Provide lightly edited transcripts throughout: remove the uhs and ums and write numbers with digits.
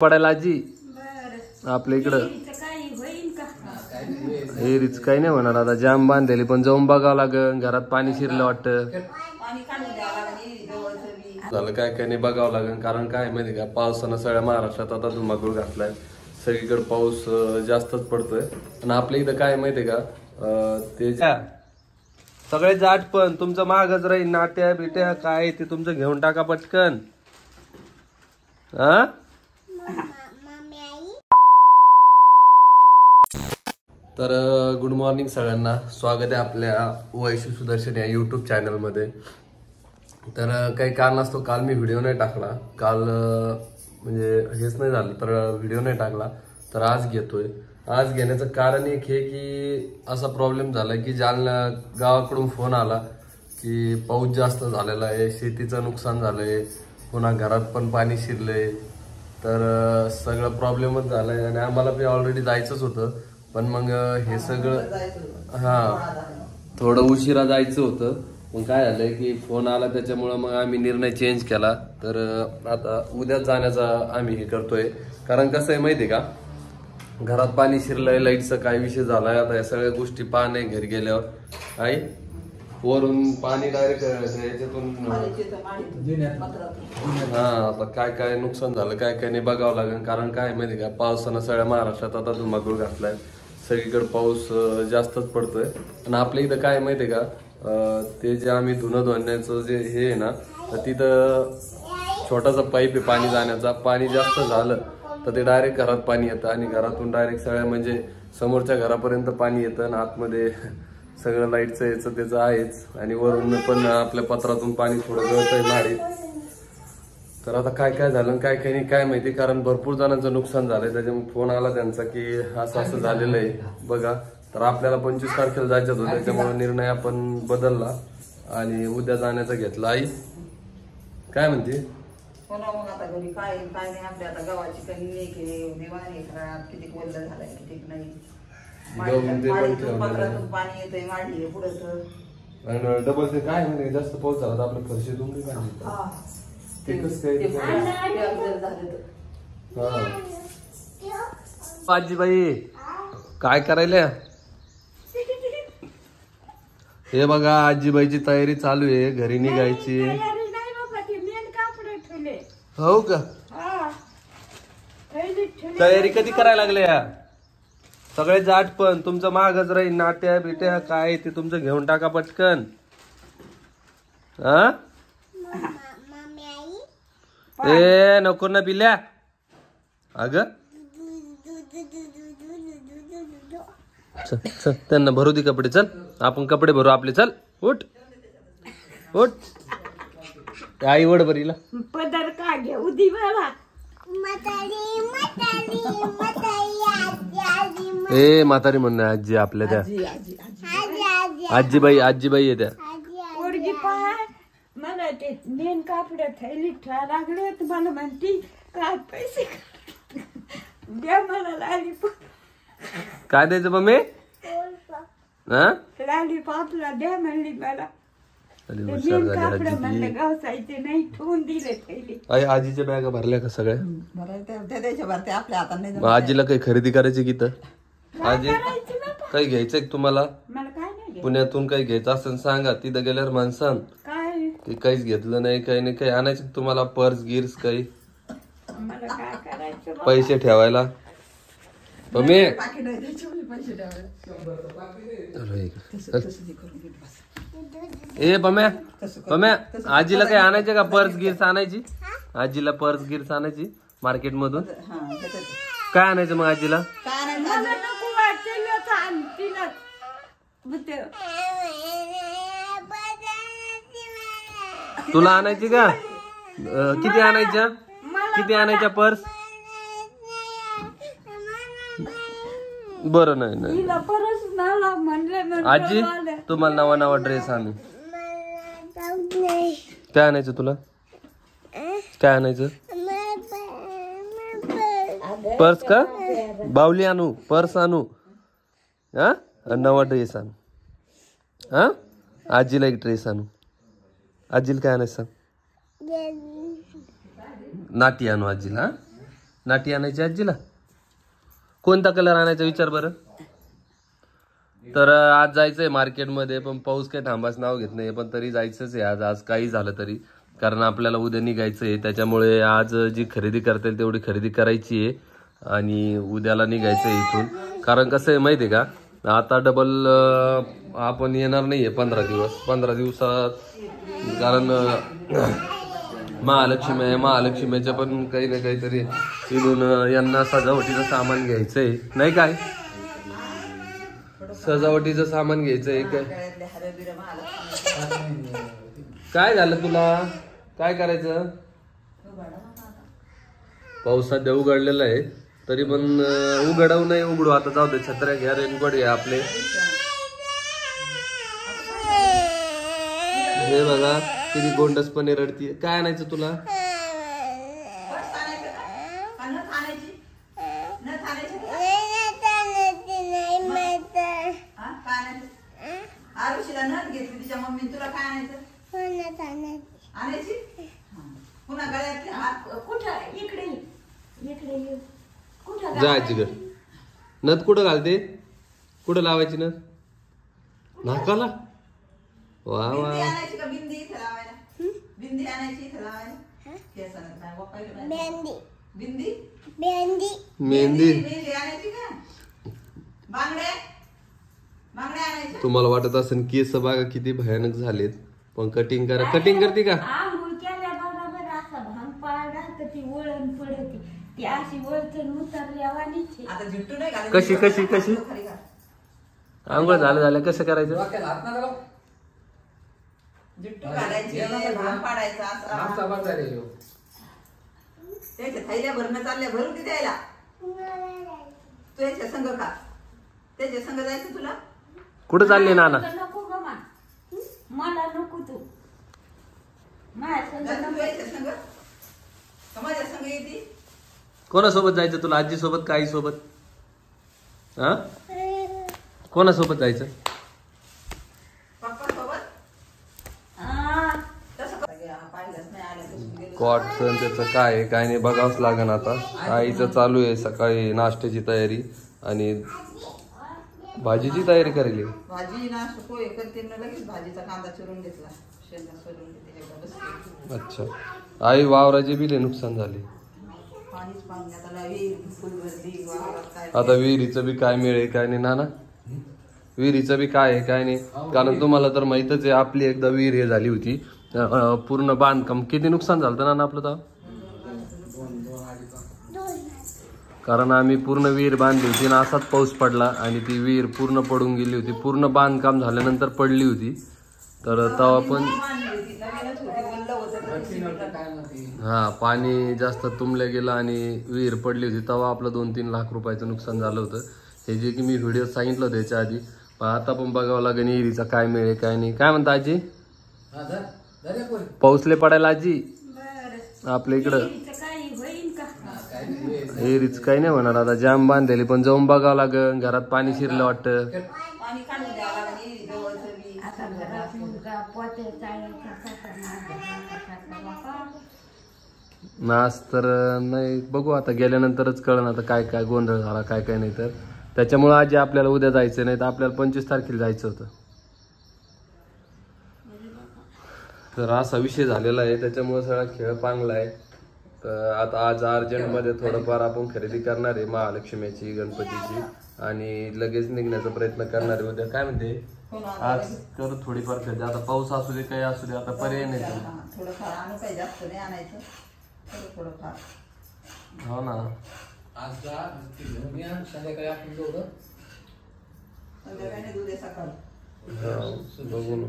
पडायला आजी आपल्या इकडं एरीच काही नाही होणार आता. जाम बांधलेली पण जाऊन बघावं लागेल. घरात पाणी शिरलं वाटतं. झालं काय काय नाही बघावं लागेल. कारण काय माहिती का पावसानं सगळ्या महाराष्ट्रात आता धुमाकूळ घातलाय. सगळीकडे पाऊस जास्तच पडतोय. आणि आपल्या इथं काय माहितीये का ते सगळे जाट पण तुमचं मागच राहील. नाट्या बिट्या काय ते तुमचं घेऊन टाका पटकन. हा तर गुड मॉर्निंग सगळ्यांना. स्वागत आहे आपल्या वैशू सुदर्शन या यूट्यूब चॅनलमध्ये. तर काही कारणास्तव काल मी व्हिडिओ नाही टाकला. काल म्हणजे हेच नाही झालं तर व्हिडिओ नाही टाकला. तर आज घेतोय. आज घेण्याचं कारण एक हे की असा प्रॉब्लेम झाला की जालना गावाकडून फोन आला की पाऊस जास्त झालेला आहे, शेतीचं नुकसान झालंय, पुन्हा घरात पण पाणी शिरलंय. तर सगळं प्रॉब्लेमच झालाय आणि आम्हाला पण ऑलरेडी जायचंच होतं. पण मग हे सगळं थोडं उशिरा जायचं होतं. मग काय झालंय की फोन आला त्याच्यामुळं मग आम्ही निर्णय चेंज केला. तर आता उद्याच जाण्याचा आम्ही हे करतोय. कारण कसं आहे माहितीये का घरात पाणी शिरलंय, लाईटचा काय विषय झालाय. आता या सगळ्या गोष्टी पाहणे घरी गेल्यावर आई वरून पाणी डायरेक्ट याच्यातून आता काय काय नुकसान झालं काय काय नाही बघावं लागेल. कारण काय माहिती का पावसानं सगळ्या महाराष्ट्रात आता धुमाकूळ घातलाय. सगळीकडे पाऊस जास्तच पडतोय. आणि आपल्या इथं काय माहितीये का ते जे आम्ही धुणं धुण्याचं जे हे आहे ना तर तिथं छोटासा पाईप आहे पाणी जाण्याचा. पाणी जास्त झालं तर ते डायरेक्ट घरात पाणी येतं आणि घरातून डायरेक्ट सगळ्या म्हणजे समोरच्या घरापर्यंत पाणी येतं. आणि आतमध्ये सगळं लाईटचं याचं त्याचं आहेच. आणि वरून पण आपल्या पत्रातून पाणी थोडं गळतंय माडीत. तर आता काय काय झालं काय काय नाही काय माहिती. कारण भरपूर जणांचं नुकसान झालंय. त्याच्यामुळे फोन आला त्यांचा की असं असं झालेलं आहे बघा. तर आपल्याला 25 तारखेला जायचं होतं. त्याच्यामुळे निर्णय आपण बदलला आणि उद्या जाण्याचा घेतला. आई काय म्हणते मग आता घरी काय काय नाही. आपल्या आता गव्हाची कणी दिवाणी खराब किती बोललं झालंय किती नाही. पत्रातून पाणी येतंय मांडली पुढं. डबल ते काय म्हणजे जास्त पाऊस झाला तर आपलं फरशीतून आजीबाई काय करायला. हे बघा आजीबाईची तयारी चालू आहे घरी निघायची. हो का तयारी कधी करायला लागले या सगळे जाट पण तुमचं मागच राहील. नाट्या बिट्या काय ते तुमचं घेऊन टाका पटकन. हा ए नको ना पिल्या. अग चल त्यांना भरू दे कपडे. चल आपण कपडे भरू आपले. चल उठ उठ आई वड बरीला पदर का घेऊ दे मला. ए म्हातारी म्हणणं आजी आपल्या त्या आजीबाई आहे त्या. पोरगी पाय मला ते मेन कापड थैली ठेवा लागले. तुम्हाला म्हणती काय पैसे द्या मला लॉलीपॉप. काय द्यायचं मम्मी लॉलीपॉपला द्या म्हणली मला. मेन कापड म्हणलं गावसायचे नाही ठेवून दिले थैली. आजीच्या बॅगा भरल्या का सगळ्या. भरते आपल्या हातात नाही. आजीला काही खरेदी करायची की तर आजी काही घ्यायचंय तुम्हाला. मला काय नाही पुण्यातून काही घ्यायचं असेल सांगा. तिथं गेल्यावर माणसां काय ते काहीच घेतलं नाही काही नाही. काही आणायचं तुम्हाला पर्स गिर्स काही मला काय करायचं पैसे ठेवायला. मम्मी ए पम्या आजीला काही आणायचं का पर्स गिर्स आणायची. आजीला पर्स गिर्स आणायची मार्केट मधून. काय आणायचं मग आजीला. तुला आणायची का किती आणायच्या पर्स. बरं नाही आजी तुम्हाला नवा नवा ड्रेस आणू. काय आणायचं तुला काय आणायचं. पर्स का बावली आणू पर्स आणू हा नवा ड्रेस आणू. हा आजीला एक ड्रेस आणू. आजीला काय आणायचं सांग. नाटी आणू आजीला. नाटी आणायची आजीला. कोणता कलर आणायचा विचार बरं. तर आज जायचंय मार्केटमध्ये, पण पाऊस काही थांबाच नाव घेत नाही, पण तरी जायचंच आहे आज. आज काही झालं तरी, कारण आपल्याला उद्या निघायचंय. त्याच्यामुळे आज जी खरेदी करता येईल तेवढी खरेदी करायची आहे आणि उद्याला निघायचंय इथून. कारण कसं आहे माहिती आहे का, आता डबल आपण येणार नाहीये 15 दिवस. 15 दिवसात कारण महालक्ष्मी आहे, महालक्ष्मीच्या पण काही ना काहीतरी इथून यांना सजावटीचं सामान घ्यायचंय नाही काय, सजावटीचं सामान घ्यायचंय. काय झालं तुला, काय करायचं. पाऊस सध्या उघडलेला आहे तरी पण उघडव नाही उघडू. आता जाऊ दे, छत्र्या घ्या, रेनकोट घ्या आपले. हे बघा किती गोंडसपणे रडतीये. काय आणायचं तुला. जा आजीकडे. नथ कुठं घालते, कुठं लावायची नथ, नाकाला. वा वा. मेहंदी. तुम्हाला वाटत असेल केस बघा किती भयानक झालेत, पण कटिंग करा. कटिंग करते का. कशी कशी कशी आंघोळ झालं झालं कसं करायचं. थैल्या भरणं चालल्या भरून ती द्यायला तुझ्या संघ का त्याच्या संघ जायचं तुला. कुठं चालले नाना. नको ग मला नको तू माझ्या संघ माझ्या संघ येते. कोणासोबत जायचं तुला, आजी सोबत का आई सोबत. हा कोणासोबत जायचं. कॉटसन त्याचं काय आहे काय नाही बघावंच लागेल. आता आईचं चालू आहे सकाळी नाश्त्याची तयारी आणि भाजीची तयारी करायली. भाजी नाश्ता पोहे करते लगेच भाजीचा कांदा चिरून घेतला, शेंगा सोलून घेतली. अच्छा. आई वावराचे बी लय नुकसान झाले. आता विहिरीचं बी काय मिळे काय नाही नाना. विहिरीचं बी काय आहे काय नाही, कारण तुम्हाला तर माहितच आहे आपली एकदा विहीर हे झाली होती पूर्ण बांधकाम. किती नुकसान झालं ना आपलं तर. कारण आम्ही पूर्ण विहीर बांधली होती आणि असाच पाऊस पडला आणि ती विहीर पूर्ण पडून गेली होती. पूर्ण बांधकाम झाल्यानंतर पडली होती. तर तेव्हा पण हा पाणी जास्त तुंबलं गेलं आणि विहीर पडली होती. तेव्हा आपलं 2-3 लाख रुपयाचं नुकसान झालं होतं. हे जे की मी व्हिडिओ सांगितलं होतं याच्या आधी. पण आता पण बघावं लागेल विहिरीचा काय मिळेल काय नाही. काय म्हणता आजी. पाऊसले पडायला आजी आपल्या इकडं. विहिरीच काही नाही होणार आता, जाम बांधलेली पण जाऊन बघावं लागेल. घरात पाणी शिरलं वाटतं. नाच तर नाही बघू आता गेल्यानंतरच कळण आता काय काय गोंधळ झाला काय काय नाही. तर त्याच्यामुळे आजी आपल्याला उद्या जायचं नाही तर आपल्याला 25 तारखेला जायचं होतं. तर असा विषय झालेला आहे त्याच्यामुळे सगळा खेळ पांगला आहे. तर आता आज अर्जंटमध्ये थोडंफार आपण खरेदी करणार आहे महालक्ष्मीची गणपतीची आणि लगेच निघण्याचा प्रयत्न करणार आहे उद्या. काय म्हणते आज करू थोडीफार खरेदी. आता पाऊस असू दे काही असू दे आता पर्याय नाही. हो ना. बघू ना.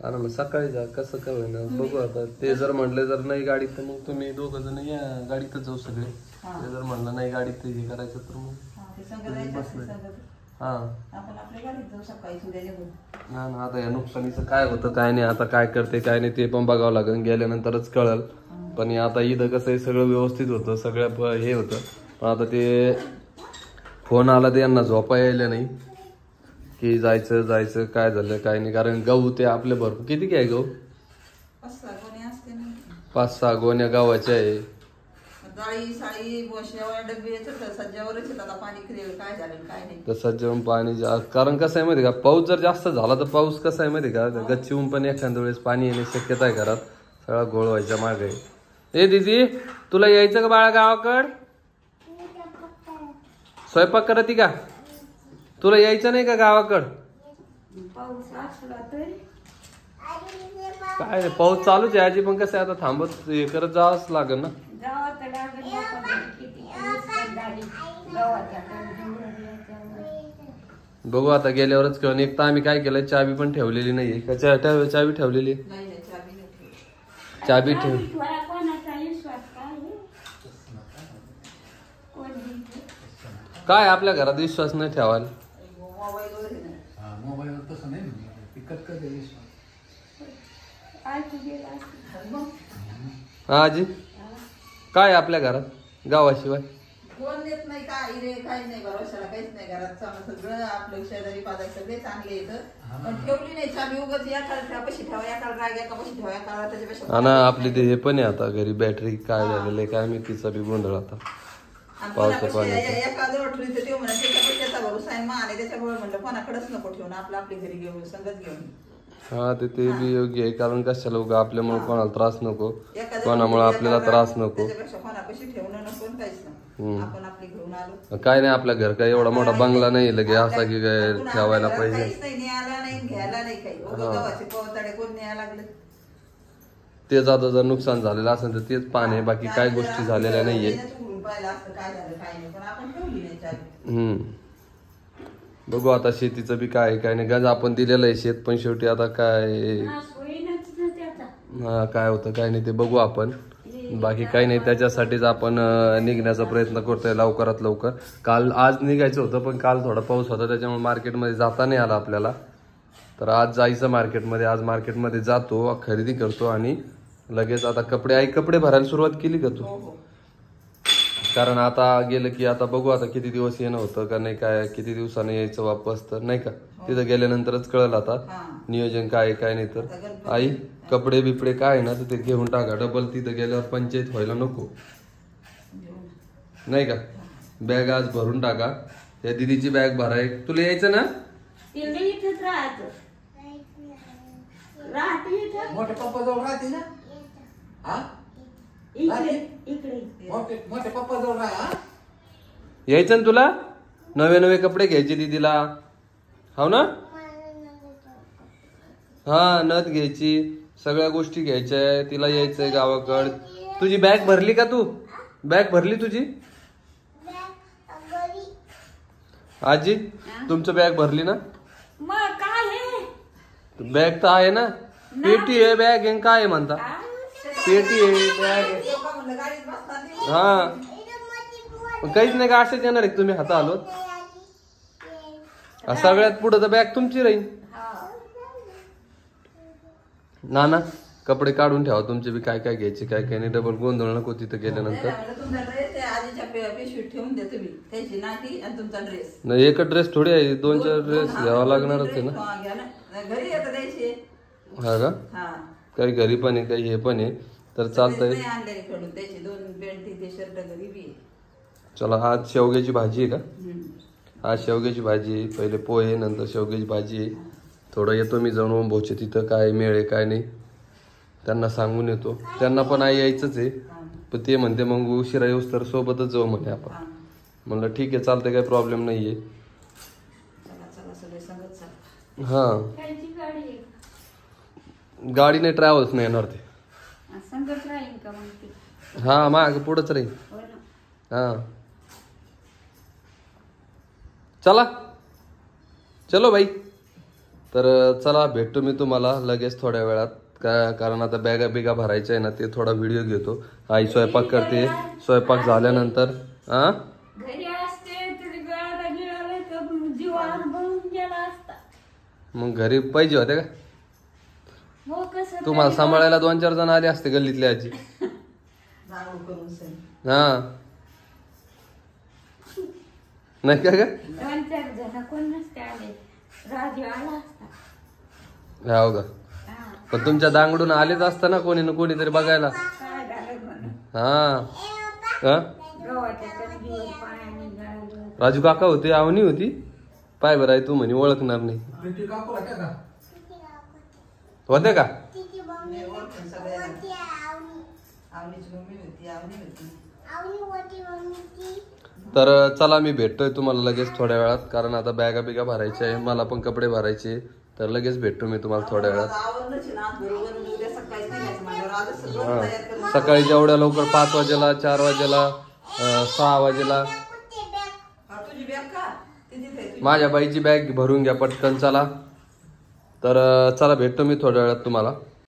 अरे मग सकाळी जा कसं काय होईना बघू आता. ते जर म्हणले जर नाही गाडीत तर मग तुम्ही 2 जण या गाडीतच जाऊ सगळे. ते जर म्हणलं नाही गाडीत हे करायचं तर मग बसलं. हा ना. आता या नुकसानीचं काय होतं काय नाही आता काय करते काय नाही ते पण बघावं लागेल. गेल्यानंतरच कळल. पण आता इथं कसं आहे सगळं व्यवस्थित होतं सगळं हे होतं. पण आता ते फोन आला तर यांना झोपा यायला नाही की जायचं जायचं काय झालं काय नाही. कारण गहू ते आपले भरपूर किती काय गहू 5-6 गोण्या गावाच्या आहे. जाळी साळी बोश्यावर डबे सज्जावरच येतात. आता पाणी क्रिएल काय झालं काय नाही तसं जेवण पाणी कारण कसं आहे माहिती का, पाऊस जर जास्त झाला तर पाऊस कसा आहे माहिती का, गच्चीहून पण एखाद्या वेळेस पाणी येण्याची शक्यता आहे घरात. सगळा गोळ व्हायच्या मागे. ए दीदी तुला यायचं का बाळा गावाकड? स्वयंपाक करत का? तुला यायचं नाही का गावाकड? पाऊस असला तरी काय पाऊस चालूच आहे आजी, पण कसं आहे आता थांबत हे करत जावंच लागेल ना. गावात लागत किती दिवस झाली गावाच्या बघू आता गेल्यावरच कळण. एक तर आम्ही काय केलंय, चाबी पण ठेवलेली नाहीये का? चाबी ठेवलेली, नाही नाही चाबी नाही ठेवली. चाबी ठेव. कोणाचा विश्वास काय कोणी काय आपल्या घरात विश्वास नाही ठेवायला. मोबाईलवर आहे ना. मोबाईलवर तसं नाही म्हणजे पिकअप करते विश्वास. आजी गेला असेल. मग हा आजी काय आपल्या घरात गावाशिवाय? कोण देत नाही काय रे काही नाही भरोशाला काहीच नाही. घरात सगळं आपलं शेजारी पाजारी सगळे चांगले येतं. पण ठेवली नाही चाबी. उगाच एकाला कशी ठेवा, एकाला राग एका कशी ठेवा, एकाला त्याच्यापेक्षा ना आपली ते हे पण आहे आता घरी बॅटरी काय झालेलं आहे काय मी तिचा बी गोंधळ आता. पावसा पाण्याचा एखादं ठेवली तर ते म्हणा त्याचा भरोसा आहे मा आणि त्याच्यामुळे म्हणलं कोणाकडेच नको ठेवून आपलं आपली घरी घेऊन संगत घेऊन. हा ते बी योग्य आहे, कारण कशाला उगा आपल्यामुळे कोणाला त्रास नको, एखादं कोणामुळे आपल्याला त्रास नको. त्याच्यापेक्षा कोणापाशी ठेवणं नको आणि काहीच नाही. आपण आपली घेऊन आलो. काय नाही आपल्या घर काय एवढा मोठा बंगला नाही लगे असा की काय ठेवायला पाहिजे. काहीच नाही न्यायला नाही घ्यायला नाही काही. गव्हाचे पोवताडे कोण न्यायला लागले. तेच आता जर नुकसान झालेलं असेल तर तेच पाणी, बाकी काय गोष्टी झालेल्या नाहीये. पाहिलं असतं काय झालं काय नाही पण आपण ठेवली नाही चाबी. बघू आता शेतीचं बी काय काय नाही. गंज आपण दिलेलं आहे शेत, पण शेवटी आता काय हा काय होतं काय नाही ते बघू आपण. बाकी काही नाही, त्याच्यासाठीच आपण निघण्याचा प्रयत्न करतोय लवकरात लवकर. आज निघायचं होतं पण काल थोडा पाऊस होता त्याच्यामुळे मार्केटमध्ये जाता नाही आला आपल्याला. तर आज जायचं मार्केटमध्ये. आज मार्केटमध्ये जातो, खरेदी करतो आणि लगेच आता कपडे भरायला सुरुवात केली का तू? कारण आता गेलं की आता बघू आता किती दिवस येणं होतं का नाही, काय किती दिवसाने यायचं वापस तर नाही का. तिथं गेल्यानंतरच कळलं आता नियोजन काय काय नाही. तर आई कपडे बिपडे काय ना तर ते घेऊन टाका, डबल तिथं गेल्यावर पंचायत व्हायला नको नाही का. बॅग आज भरून टाका. त्या दिदीची बॅग भराय. तुला यायचं ना? मोठ्या पप्पा जवळ राहते ना. हा मोठे पप्पा जवळ राहा. यायचं ना तुला? नवे कपडे घ्यायचे दीदीला, हो ना? हा नथ घ्यायची, सगळ्या गोष्टी घ्यायच्या. तिला यायचंय गावाकड. तुझी बॅग भरली का? तू बॅग भरली तुझी? आजी तुमचं बॅग भरली ना? मग काय बॅग तर आहे ना. पेटी आहे बॅग आहे काय म्हणता? पेटी आहे बॅग आहे. हा काहीच नाही का असेच येणार आहे तुम्ही हाता आलो. सगळ्यात पुढे तर बॅग तुमची राहील. ना कपडे काढून ठेवा तुमचे बी काय काय घ्यायचे काय काय नाही. डबल गोंधळ नको तिथं गेल्यानंतर. नाही एक ड्रेस थोडी आहे, 2-4 ड्रेस घ्यावा लागणारच आहे ना. हा का? काही घरी पण आहे काही हे पण आहे तर चालतंय. चला आज शेवग्याची भाजी आहे का? आज शेवग्याची भाजी आहे. पहिले पोहे नंतर शेवग्याची भाजी आहे. थोडं येतो मी जाऊन ओंबोचे तिथं काय मिळे काय नाही त्यांना सांगून येतो. त्यांना पण आई यायचंच आहे पण ते म्हणते मग उशिरा येऊस तर सोबतच जाऊ म्हणे आपण. म्हणलं ठीक आहे चालतंय काही प्रॉब्लेम नाहीये. हा गाडी नाही ट्रॅव्हल्स नाही येणार ते. हा माग पुढंच राहील. हा चलो बाई. तर चला भेटतो मी तुम्हाला लगेच थोड्या वेळात. कारण आता बॅगा बिगा भरायच्या आहे ना ते थोडा व्हिडिओ घेतो. आई स्वयंपाक करते. स्वयंपाक झाल्यानंतर मग घरी पाहिजे होते का? तुम्हाला सांभाळायला 2-4 जण आले असते गल्लीतले आजी. हा नाही का ग? 2-4 जण कोण नसते आले. राजू आला असता. हो का? पण तुमच्या दांगडून आलेच असतं ना कोणी ना कोणीतरी बघायला. झालंय म्हणून हा हा गव्हाच्या कणकीवर पाण्याने गाळलं. राजू काका होते आवनी होती पाय बरं आहे तू म्हणे ओळखणार नाही पिंटू काकू राहत्या का होते का मी ओळखून सगळ्यांना. आवनीची मम्मी होती, आवनी होती. तर चला मी भेटतोय तुम्हाला लगेच थोड्या वेळात कारण आता बॅगा बिगा भरायच्या आहे मला पण कपडे भरायचे तर लगेच भेटतो मी तुम्हाला थोड्या वेळात आवडलंच आहे ना आज बरोबर उद्या सकाळीच निघायचं म्हणल्यावर आजच सगळं हा. तयार करून सकाळी जेवढ्या लवकर 5 वाजेला 4 वाजेला 6 वाजेला हा, तुझी बॅग का ती तिथे आहे, तुझी. माझ्या बाईची बॅग भरून घ्या पटकन चला तर चला भेटतो मी थोड्या वेळात तुम्हाला